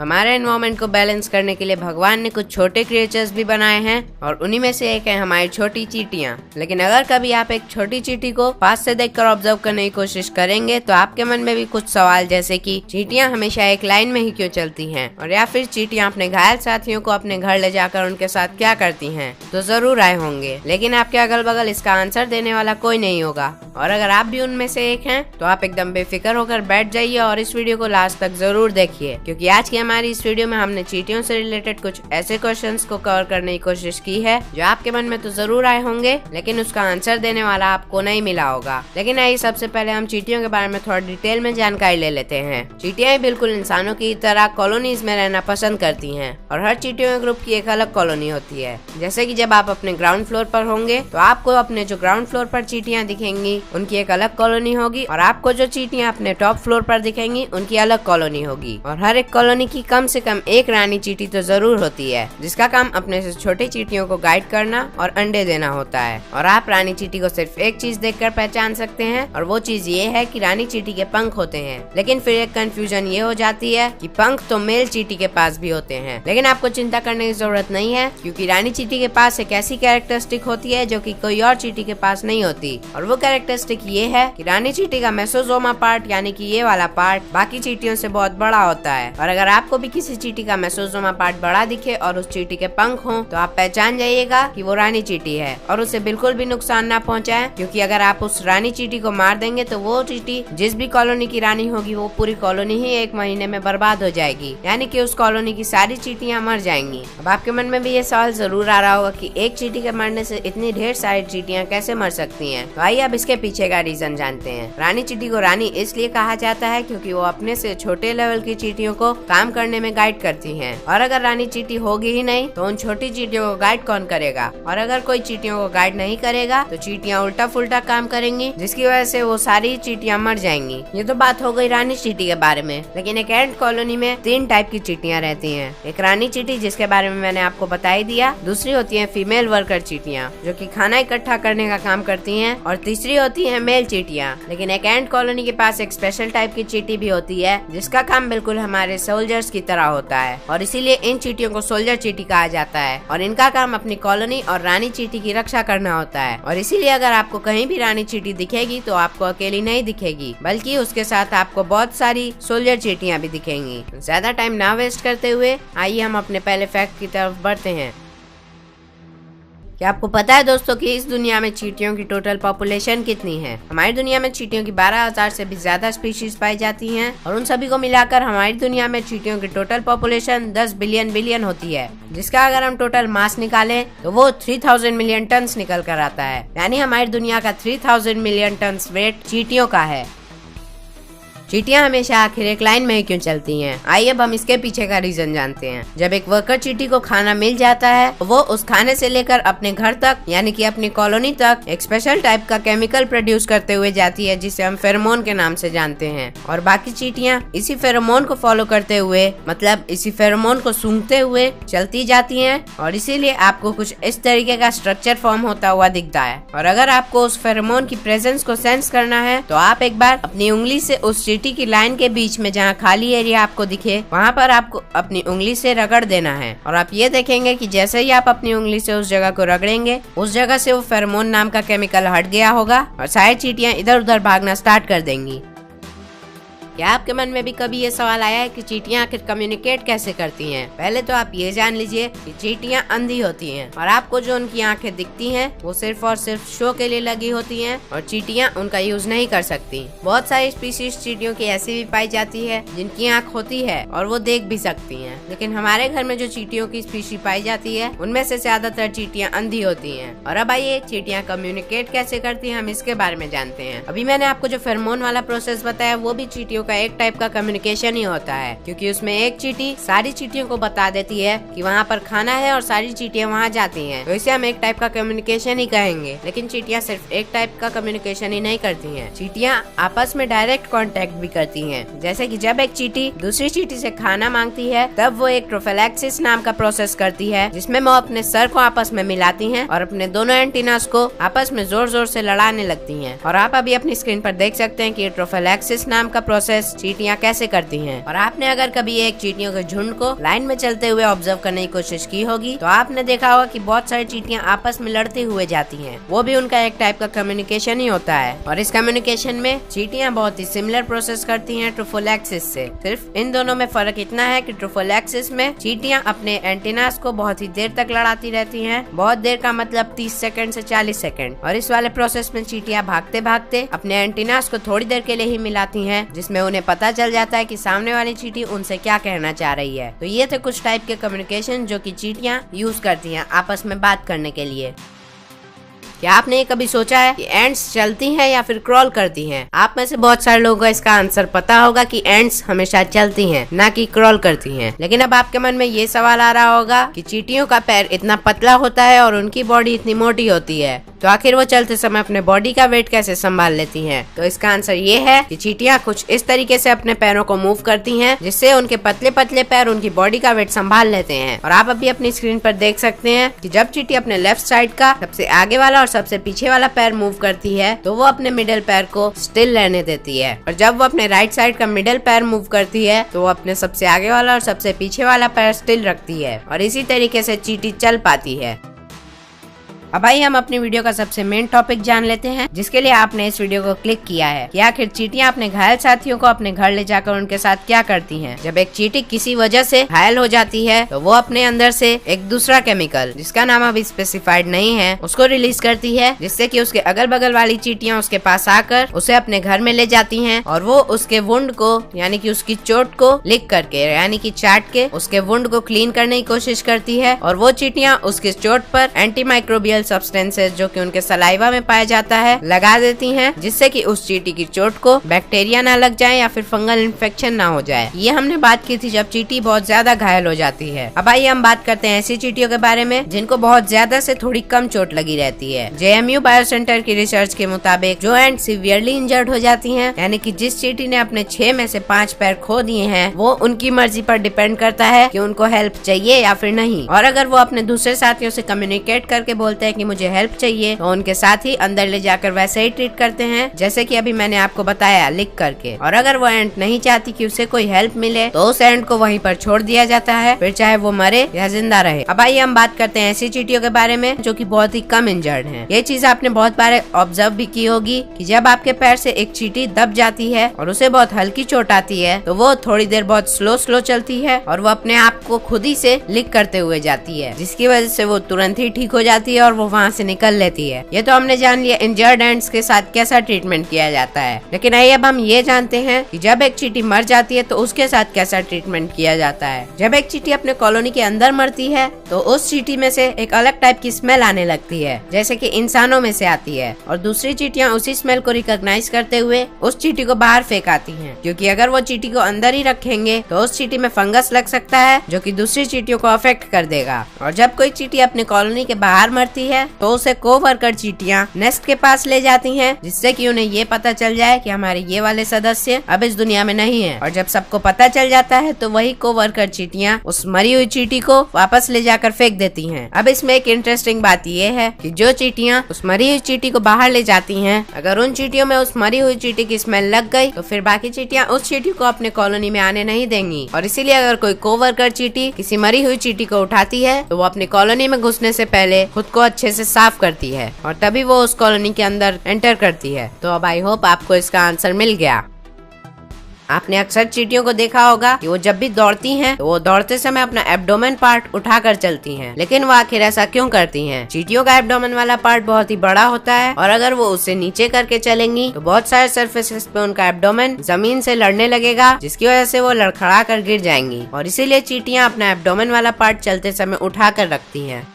हमारे एनवायरमेंट को बैलेंस करने के लिए भगवान ने कुछ छोटे क्रिएचर्स भी बनाए हैं और उन्हीं में से एक है हमारी छोटी चींटियां। लेकिन अगर कभी आप एक छोटी चींटी को पास से देखकर ऑब्जर्व करने की कोशिश करेंगे तो आपके मन में भी कुछ सवाल जैसे कि चींटियां हमेशा एक लाइन में ही क्यों चलती हैं, और या फिर चींटियां अपने घायल साथियों को अपने घर ले जाकर उनके साथ क्या करती हैं, तो जरूर आए होंगे। लेकिन आपके अगल बगल इसका आंसर देने वाला कोई नहीं होगा, और अगर आप भी उनमें से एक हैं तो आप एकदम बेफिक्र होकर बैठ जाइए और इस वीडियो को लास्ट तक जरूर देखिए, क्योंकि आज की हमारी इस वीडियो में हमने चींटियों से रिलेटेड कुछ ऐसे क्वेश्चंस को कवर करने की कोशिश की है जो आपके मन में तो जरूर आए होंगे लेकिन उसका आंसर देने वाला आपको नहीं मिला होगा। लेकिन आइए सबसे पहले हम चींटियों के बारे में थोड़ा डिटेल में जानकारी ले लेते हैं। चींटियां बिल्कुल इंसानों की तरह कॉलोनीज में रहना पसंद करती हैं और हर चींटियों के ग्रुप की एक अलग कॉलोनी होती है। जैसे कि जब आप अपने ग्राउंड फ्लोर पर होंगे तो आपको अपने जो ग्राउंड फ्लोर पर चींटियां दिखेंगी उनकी एक अलग कॉलोनी होगी, और आपको जो चींटियां अपने टॉप फ्लोर पर दिखेंगी उनकी अलग कॉलोनी होगी। और हर एक कॉलोनी की कम से कम एक रानी चींटी तो जरूर होती है जिसका काम अपने से छोटे चींटियों को गाइड करना और अंडे देना होता है। और आप रानी चींटी को सिर्फ एक चीज देखकर पहचान सकते हैं, और वो चीज ये है कि रानी चींटी के पंख होते हैं। लेकिन फिर एक कंफ्यूजन ये हो जाती है कि पंख तो मेल चींटी के पास भी होते हैं। लेकिन आपको चिंता करने की जरूरत नहीं है, क्योंकि रानी चींटी के पास एक ऐसी कैरेक्टरिस्टिक होती है जो कि कोई और चींटी के पास नहीं होती, और वो कैरेक्टरिस्टिक ये है कि रानी चींटी का मेसोजोमा पार्ट यानी कि ये वाला पार्ट बाकी चींटियों से बहुत बड़ा होता है। और अगर आपको भी किसी चींटी का मेसोजोमा पार्ट बड़ा दिखे और उस चींटी के पंख हों तो आप पहचान जाइएगा कि वो रानी चींटी है, और उसे बिल्कुल भी नुकसान ना पहुंचाए, क्योंकि अगर आप उस रानी चींटी को मार देंगे तो वो चींटी जिस भी कॉलोनी की रानी होगी वो पूरी कॉलोनी ही एक महीने में बर्बाद हो जाएगी, यानी कि उस कॉलोनी की सारी चींटियां मर जाएंगी। अब आपके मन में भी ये सवाल जरूर आ रहा होगा कि एक चींटी के मरने से इतनी ढेर सारी चींटियां कैसे मर सकती हैं। तो आइए अब इसके पीछे का रीजन जानते हैं। रानी चींटी को रानी इसलिए कहा जाता है क्योंकि वो अपने से छोटे लेवल की चींटियों को काम करने में गाइड करती हैं, और अगर रानी चींटी होगी ही नहीं तो उन छोटी चींटियों को गाइड कौन करेगा, और अगर कोई चींटियों को गाइड नहीं करेगा तो चींटियां उल्टा फुल्टा काम करेंगी, जिसकी वजह से वो सारी चींटियां मर जाएंगी। ये तो बात हो गई रानी चींटी के बारे में। लेकिन एक एंट कॉलोनी में 3 टाइप की चींटियां रहती हैं। एक रानी चींटी जिसके बारे में मैंने आपको बता ही दिया, दूसरी होती है फीमेल वर्कर चींटियां जो कि खाना इकट्ठा करने का काम करती हैं, और तीसरी होती है मेल चींटियां। लेकिन एक एंट कॉलोनी के पास एक स्पेशल टाइप की चींटी भी होती है जिसका काम बिल्कुल हमारे सोल्जर्स की तरह होता है, और इसीलिए इन चींटियों को सोल्जर चींटी कहा जाता है। और इनका काम अपनी कॉलोनी और रानी चींटी की रक्षा करना होता है, और इसीलिए अगर आपको कहीं भी रानी चींटी दिखेगी तो आपको अकेली नहीं दिखेगी, बल्कि उसके साथ आपको बहुत सारी सोल्जर चींटियां भी दिखेंगी। ज्यादा टाइम ना वेस्ट करते हुए आइए हम अपने पहले फैक्ट की तरफ बढ़ते हैं। क्या आपको पता है दोस्तों कि इस दुनिया में चींटियों की टोटल पॉपुलेशन कितनी है? हमारी दुनिया में चींटियों की 12,000 से भी ज्यादा स्पीशीज पाई जाती हैं, और उन सभी को मिलाकर हमारी दुनिया में चींटियों की टोटल पॉपुलेशन 10 बिलियन होती है, जिसका अगर हम टोटल मास निकालें तो वो 3000 मिलियन टन निकल कर आता है। यानी हमारी दुनिया का 3000 मिलियन टन वेट चींटियों का है। चींटियां हमेशा आखिर एक लाइन में ही क्यों चलती हैं? आइए अब हम इसके पीछे का रीजन जानते हैं। जब एक वर्कर चींटी को खाना मिल जाता है तो वो उस खाने से लेकर अपने घर तक यानी कि अपनी कॉलोनी तक एक स्पेशल टाइप का केमिकल प्रोड्यूस करते हुए जाती है जिसे हम फेरोमोन के नाम से जानते हैं, और बाकी चींटियां इसी फेरोमोन को फॉलो करते हुए मतलब इसी फेरोमोन को सूंघते हुए चलती जाती हैं, और इसीलिए आपको कुछ इस तरीके का स्ट्रक्चर फॉर्म होता हुआ दिखता है। और अगर आपको उस फेरोमोन की प्रेजेंस को सेंस करना है तो आप एक बार अपनी उंगली से उस चींटी की लाइन के बीच में जहाँ खाली एरिया आपको दिखे वहाँ पर आपको अपनी उंगली से रगड़ देना है, और आप ये देखेंगे कि जैसे ही आप अपनी उंगली से उस जगह को रगड़ेंगे उस जगह से वो फेरोमोन नाम का केमिकल हट गया होगा और सारी चींटियां इधर उधर भागना स्टार्ट कर देंगी। क्या आपके मन में भी कभी ये सवाल आया है कि चींटियां आखिर कम्युनिकेट कैसे करती हैं? पहले तो आप ये जान लीजिए कि चींटियां अंधी होती हैं, और आपको जो उनकी आंखें दिखती हैं वो सिर्फ और सिर्फ शो के लिए लगी होती हैं, और चींटियां उनका यूज नहीं कर सकती। बहुत सारी स्पीशीज चींटियों की ऐसी भी पाई जाती है जिनकी आंख होती है और वो देख भी सकती है, लेकिन हमारे घर में जो चींटियों की स्पीशीज पाई जाती है उनमें से ज्यादातर चींटियां अंधी होती है। और अब आइए चींटियां कम्युनिकेट कैसे करती है हम इसके बारे में जानते हैं। अभी मैंने आपको जो फेरोमोन वाला प्रोसेस बताया वो भी चींटियों का एक टाइप का कम्युनिकेशन ही होता है, क्योंकि उसमें एक चींटी सारी चींटियों को बता देती है कि वहाँ पर खाना है और सारी चींटियां वहाँ जाती हैं, तो इसे हम एक टाइप का कम्युनिकेशन ही कहेंगे। लेकिन चींटियां सिर्फ एक टाइप का कम्युनिकेशन ही नहीं करती हैं, चींटियां आपस में डायरेक्ट कांटेक्ट भी करती हैं। जैसे कि जब एक चींटी दूसरी चींटी से खाना मांगती है तब वो एक प्रोफिलैक्सिस नाम का प्रोसेस करती है, जिसमें वो अपने सर को आपस में मिलाती हैं और अपने दोनों एंटीनास को आपस में जोर जोर से लड़ाने लगती हैं। और आप अभी अपनी स्क्रीन पर देख सकते हैं कि प्रोफिलैक्सिस नाम का प्रोसेस प्रोसेस चींटियां कैसे करती हैं। और आपने अगर कभी एक चींटियों के झुंड को लाइन में चलते हुए ऑब्जर्व करने की कोशिश की होगी तो आपने देखा होगा कि बहुत सारी चींटियां आपस में लड़ते हुए जाती हैं। वो भी उनका एक टाइप का कम्युनिकेशन ही होता है। और इस कम्युनिकेशन में चींटियां बहुत ही सिमिलर प्रोसेस करती हैं ट्रोफोलैक्सिस से। सिर्फ इन दोनों में फर्क इतना है कि ट्रोफोलैक्सिस में चींटियां अपने एंटीनास को बहुत ही देर तक लड़ाती रहती हैं। बहुत देर का मतलब 30 सेकंड से 40 सेकंड। और इस वाले प्रोसेस में चींटियां भागते भागते अपने एंटीनास को थोड़ी देर के लिए ही मिलाती हैं, जिसमें उन्हें पता चल जाता है कि सामने वाली चींटी उनसे क्या कहना चाह रही है। तो ये थे कुछ टाइप के कम्युनिकेशन जो कि चींटियां यूज करती हैं आपस में बात करने के लिए। क्या आपने कभी सोचा है कि एंट्स चलती हैं या फिर क्रॉल करती हैं? आप में से बहुत सारे लोगों को इसका आंसर पता होगा कि एंट्स हमेशा चलती हैं, ना कि क्रॉल करती हैं। लेकिन अब आपके मन में ये सवाल आ रहा होगा कि चींटियों का पैर इतना पतला होता है और उनकी बॉडी इतनी मोटी होती है, तो आखिर वो चलते समय अपने बॉडी का वेट कैसे संभाल लेती हैं? तो इसका आंसर ये है कि चींटियां कुछ इस तरीके से अपने पैरों को मूव करती हैं जिससे उनके पतले पतले पैर उनकी बॉडी का वेट संभाल लेते हैं। और आप अभी अपनी स्क्रीन पर देख सकते हैं कि जब चींटी अपने लेफ्ट साइड का सबसे आगे वाला और सबसे पीछे वाला पैर मूव करती है तो वो अपने मिडिल पैर को स्टिल रहने देती है। और जब वो अपने राइट साइड का मिडिल पैर मूव करती है तो वो अपने सबसे आगे वाला और सबसे पीछे वाला पैर स्टिल रखती है। और इसी तरीके से चींटी चल पाती है। अब आइए हम अपनी वीडियो का सबसे मेन टॉपिक जान लेते हैं, जिसके लिए आपने इस वीडियो को क्लिक किया है कि आखिर चींटियां अपने घायल साथियों को अपने घर ले जाकर उनके साथ क्या करती हैं। जब एक चींटी किसी वजह से घायल हो जाती है तो वो अपने अंदर से एक दूसरा केमिकल, जिसका नाम अभी स्पेसिफाइड नहीं है, उसको रिलीज करती है, जिससे कि उसके अगल बगल वाली चींटियां उसके पास आकर उसे अपने घर में ले जाती हैं। और वो उसके वुंड को यानी कि उसकी चोट को लिक करके यानी कि चाट के उसके वुंड को क्लीन करने की कोशिश करती है। और वो चींटियां उसकी चोट पर एंटीमाइक्रोबियल सब्सटेंसेस जो कि उनके सलाइवा में पाया जाता है लगा देती हैं, जिससे कि उस चींटी की चोट को बैक्टीरिया ना लग जाए या फिर फंगल इन्फेक्शन ना हो जाए। ये हमने बात की थी जब चींटी बहुत ज्यादा घायल हो जाती है। अब आइए हम बात करते हैं ऐसी चींटियों के बारे में जिनको बहुत ज्यादा से थोड़ी कम चोट लगी रहती है। JMU बायो सेंटर की रिसर्च के मुताबिक जो एंड सिवियरली इंजर्ड हो जाती है, यानी कि जिस चींटी ने अपने 6 में से 5 पैर खो दिए हैं, वो उनकी मर्जी पर डिपेंड करता है कि उनको हेल्प चाहिए या फिर नहीं। और अगर वो अपने दूसरे साथियों से कम्युनिकेट करके बोलते हैं कि मुझे हेल्प चाहिए तो उनके साथ ही अंदर ले जाकर वैसे ही ट्रीट करते हैं जैसे कि अभी मैंने आपको बताया लिख करके। और अगर वो एंट नहीं चाहती कि उसे कोई हेल्प मिले तो उस एंट को वहीं पर छोड़ दिया जाता है, फिर चाहे वो मरे या जिंदा रहे। अब आइए हम बात करते हैं ऐसी चींटियों के बारे में जो कि बहुत ही कम इंजर्ड हैं। ये चीज आपने बहुत बार ऑब्जर्व भी की होगी कि जब आपके पैर से एक चींटी दब जाती है और उसे बहुत हल्की चोट आती है तो वो थोड़ी देर बहुत स्लो चलती है और वो अपने आप को खुद ही से लिक करते हुए जाती है, जिसकी वजह से वो तुरंत ही ठीक हो जाती है और वो वहाँ से निकल लेती है। ये तो हमने जान लिया इंजर्ड एंट्स के साथ कैसा ट्रीटमेंट किया जाता है। लेकिन आइए अब हम ये जानते हैं कि जब एक चींटी मर जाती है तो उसके साथ कैसा ट्रीटमेंट किया जाता है। जब एक चींटी अपने कॉलोनी के अंदर मरती है तो उस चींटी में से एक अलग टाइप की स्मेल आने लगती है, जैसे कि इंसानों में से आती है। और दूसरी चींटियां उसी स्मेल को रिकॉग्नाइज करते हुए उस चींटी को बाहर फेंक आती हैं, क्योंकि अगर वो चींटी को अंदर ही रखेंगे तो उस चींटी में फंगस लग सकता है जो कि दूसरी चींटियों को अफेक्ट कर देगा। और जब कोई चींटी अपने कॉलोनी के बाहर मरती है तो उसे कोवर्कर चींटियां नेस्ट के पास ले जाती हैं, जिससे कि उन्हें ये पता चल जाए कि हमारे ये वाले सदस्य अब इस दुनिया में नहीं है। और जब सबको पता चल जाता है तो वही कोवर्कर चींटियां उस मरी हुई चींटी को वापस ले जाकर फेंक देती हैं। अब इसमें एक इंटरेस्टिंग बात ये है कि जो चींटियां उस मरी हुई चींटी को बाहर ले जाती हैं, अगर उन चींटियों में उस मरी हुई चींटी की स्मेल लग गई तो फिर बाकी चींटियां उस चींटी को अपने कॉलोनी में आने नहीं देंगी। और इसीलिए अगर कोई कोवर्कर चींटी किसी मरी हुई चींटी को उठाती है तो वो अपनी कॉलोनी में घुसने से पहले खुद को अच्छे से साफ करती है और तभी वो उस कॉलोनी के अंदर एंटर करती है। तो अब आई होप आपको इसका आंसर मिल गया। आपने अक्सर चींटियों को देखा होगा कि वो जब भी दौड़ती हैं तो वो दौड़ते समय अपना एब्डोमेन पार्ट उठाकर चलती हैं। लेकिन वो आखिर ऐसा क्यों करती हैं? चींटियों का एब्डोमेन वाला पार्ट बहुत ही बड़ा होता है और अगर वो उसे नीचे करके चलेंगी तो बहुत सारे सरफेसेस पे उनका एब्डोमेन जमीन से लड़ने लगेगा, जिसकी वजह से वो लड़खड़ा कर गिर जाएंगी। और इसीलिए चींटियां अपना एब्डोमेन वाला पार्ट चलते समय उठा कर रखती हैं।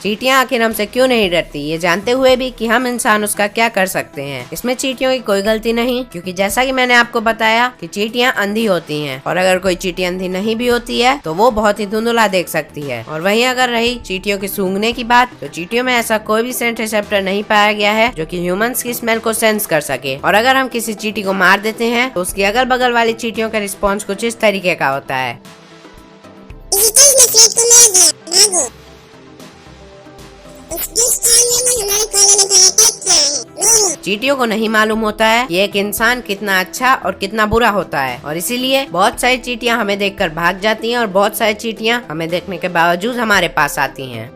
चींटियां आखिर हमसे क्यों नहीं डरती, ये जानते हुए भी कि हम इंसान उसका क्या कर सकते हैं? इसमें चींटियों की कोई गलती नहीं, क्योंकि जैसा कि मैंने आपको बताया कि चींटियां अंधी होती हैं और अगर कोई चींटी अंधी नहीं भी होती है तो वो बहुत ही धुंधला देख सकती है। और वहीं अगर रही चींटियों की सूंघने की बात, तो चींटियों में ऐसा कोई भी सेंट रिसेप्टर नहीं पाया गया है जो कि ह्यूमंस की स्मेल को सेंस कर सके। और अगर हम किसी चींटी को मार देते हैं तो उसकी अगल बगल वाली चींटियों का रिस्पॉन्स कुछ इस तरीके का होता है। इस साल में हमारी कॉलोनी का अटैक क्या है। चींटियों को नहीं मालूम होता है कि एक इंसान कितना अच्छा और कितना बुरा होता है, और इसीलिए बहुत सारी चींटियां हमें देखकर भाग जाती हैं और बहुत सारी चींटियां हमें देखने के बावजूद हमारे पास आती हैं।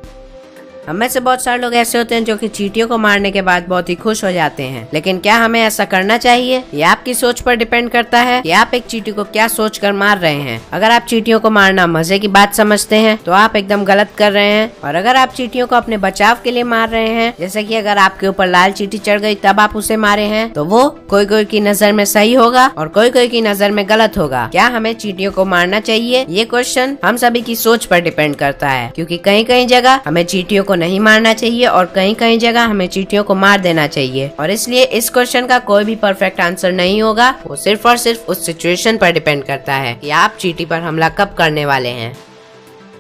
हम में से बहुत सारे लोग ऐसे होते हैं जो कि चींटियों को मारने के बाद बहुत ही खुश हो जाते हैं, लेकिन क्या हमें ऐसा करना चाहिए? ये आपकी सोच पर डिपेंड करता है कि आप एक चींटी को क्या सोच कर मार रहे हैं। अगर आप चींटियों को मारना मजे की बात समझते हैं तो आप एकदम गलत कर रहे हैं, और अगर आप चींटियों को अपने बचाव के लिए मार रहे हैं, जैसे कि अगर आपके ऊपर लाल चींटी चढ़ गई तब आप उसे मारे हैं, तो वो कोई कोई की नजर में सही होगा और कोई कोई की नजर में गलत होगा। क्या हमें चींटियों को मारना चाहिए? ये क्वेश्चन हम सभी की सोच पर डिपेंड करता है, क्योंकि कहीं कहीं जगह हमें चींटियों को नहीं मारना चाहिए और कहीं कहीं जगह हमें चींटियों को मार देना चाहिए। और इसलिए इस क्वेश्चन का कोई भी परफेक्ट आंसर नहीं होगा, वो सिर्फ और सिर्फ उस सिचुएशन पर डिपेंड करता है कि आप चींटी पर हमला कब करने वाले हैं।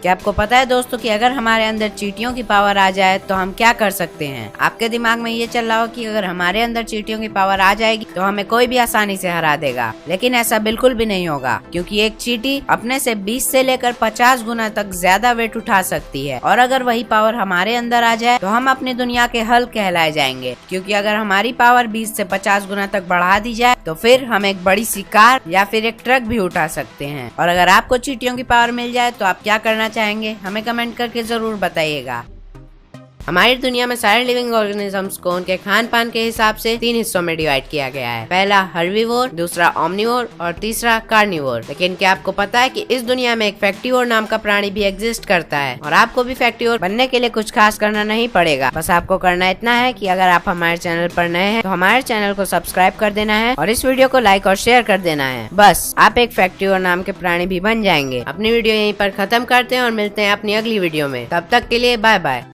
क्या आपको पता है दोस्तों कि अगर हमारे अंदर चींटियों की पावर आ जाए तो हम क्या कर सकते हैं? आपके दिमाग में ये चल रहा हो कि अगर हमारे अंदर चींटियों की पावर आ जाएगी तो हमें कोई भी आसानी से हरा देगा, लेकिन ऐसा बिल्कुल भी नहीं होगा, क्योंकि एक चींटी अपने से 20 से लेकर 50 गुना तक ज्यादा वेट उठा सकती है। और अगर वही पावर हमारे अंदर आ जाए तो हम अपनी दुनिया के हल कहलाए जाएंगे, क्योंकि अगर हमारी पावर 20 से 50 गुना तक बढ़ा दी जाए तो फिर हम एक बड़ी सी कार या फिर एक ट्रक भी उठा सकते हैं। और अगर आपको चींटियों की पावर मिल जाए तो आप क्या करना चाहेंगे? हमें कमेंट करके जरूर बताइएगा। हमारी दुनिया में सारे लिविंग ऑर्गेनिजम्स को उनके खान पान के हिसाब से 3 हिस्सों में डिवाइड किया गया है। पहला हर्बीवोर, दूसरा ओमनिवोर और तीसरा कार्निवोर। लेकिन क्या आपको पता है कि इस दुनिया में एक फैक्टिवोर नाम का प्राणी भी एग्जिस्ट करता है, और आपको भी फैक्टिवोर बनने के लिए कुछ खास करना नहीं पड़ेगा। बस आपको करना इतना है कि अगर आप हमारे चैनल पर नए हैं तो हमारे चैनल को सब्सक्राइब कर देना है और इस वीडियो को लाइक और शेयर कर देना है। बस आप एक फैक्टिवोर नाम के प्राणी भी बन जाएंगे। अपनी वीडियो यहीं पर खत्म करते हैं और मिलते हैं अपनी अगली वीडियो में। तब तक के लिए बाय बाय।